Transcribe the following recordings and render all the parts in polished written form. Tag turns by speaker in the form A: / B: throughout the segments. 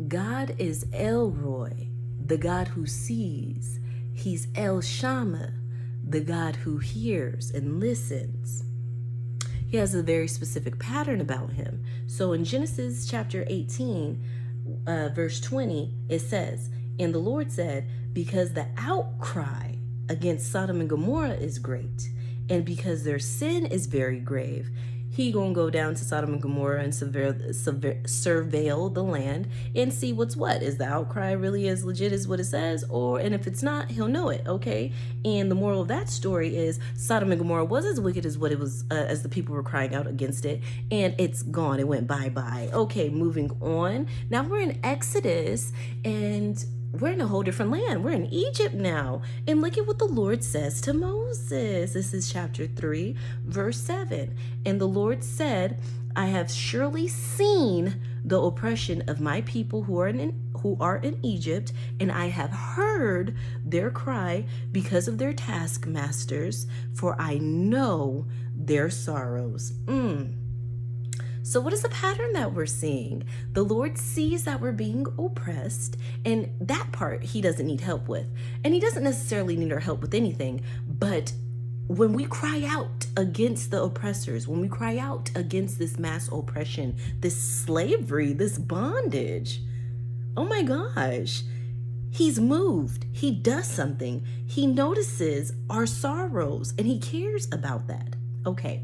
A: God is Elroy, the God who sees. He's El Shama, the God who hears and listens. He has a very specific pattern about him. So in Genesis chapter 18, verse 20, it says, "And the Lord said, because the outcry against Sodom and Gomorrah is great, and because their sin is very grave, he gonna go down to Sodom and Gomorrah and surveil the land and see what's what. Is the outcry really as legit as what it says? And if it's not, he'll know it, okay? And the moral of that story is Sodom and Gomorrah was as wicked as what it was, as the people were crying out against it, and it's gone. It went bye-bye. Okay, moving on. Now we're in Exodus, and we're in a whole different land. We're in Egypt now. And look at what the Lord says to Moses. This is chapter 3, verse 7. "And the Lord said, I have surely seen the oppression of my people who are in Egypt, and I have heard their cry because of their taskmasters, for I know their sorrows." So what is the pattern that we're seeing? The Lord sees that we're being oppressed, and that part he doesn't need help with. And he doesn't necessarily need our help with anything, but when we cry out against the oppressors, when we cry out against this mass oppression, this slavery, this bondage, oh my gosh, he's moved. He does something. He notices our sorrows, and he cares about that. Okay.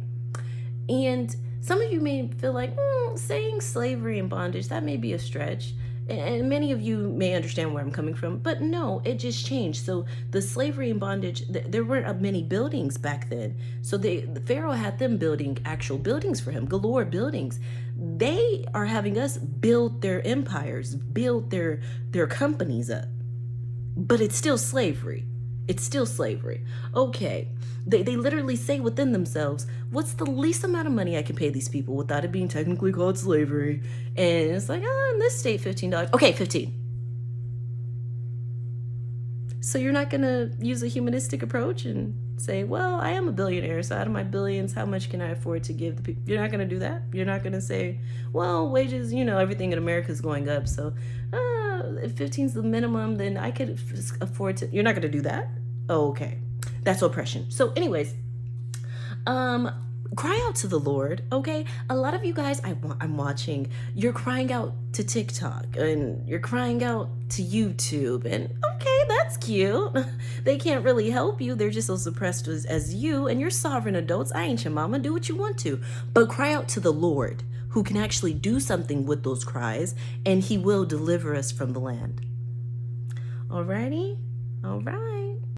A: And some of you may feel like, saying slavery and bondage, that may be a stretch. And many of you may understand where I'm coming from, but no, it just changed. So the slavery and bondage, there weren't many buildings back then. So the Pharaoh had them building actual buildings for him, galore buildings. They are having us build their empires, build their companies up. But it's still slavery. It's still slavery. Okay. They literally say within themselves, what's the least amount of money I can pay these people without it being technically called slavery? And it's like, in this state, $15. Okay, 15. So you're not going to use a humanistic approach and say, well, I am a billionaire, so out of my billions, how much can I afford to give the people? You're not going to do that. You're not going to say, well, wages, everything in America is going up, so if 15 is the minimum, then I could afford to. You're not going to do that? Oh, okay. That's oppression. So anyways, cry out to the Lord, okay? A lot of you guys I'm watching, you're crying out to TikTok and you're crying out to YouTube, and okay, that's cute. They can't really help you. They're just as oppressed as you, and you're sovereign adults. I ain't your mama. Do what you want to. But cry out to the Lord, who can actually do something with those cries, and he will deliver us from the land. Alrighty? All right.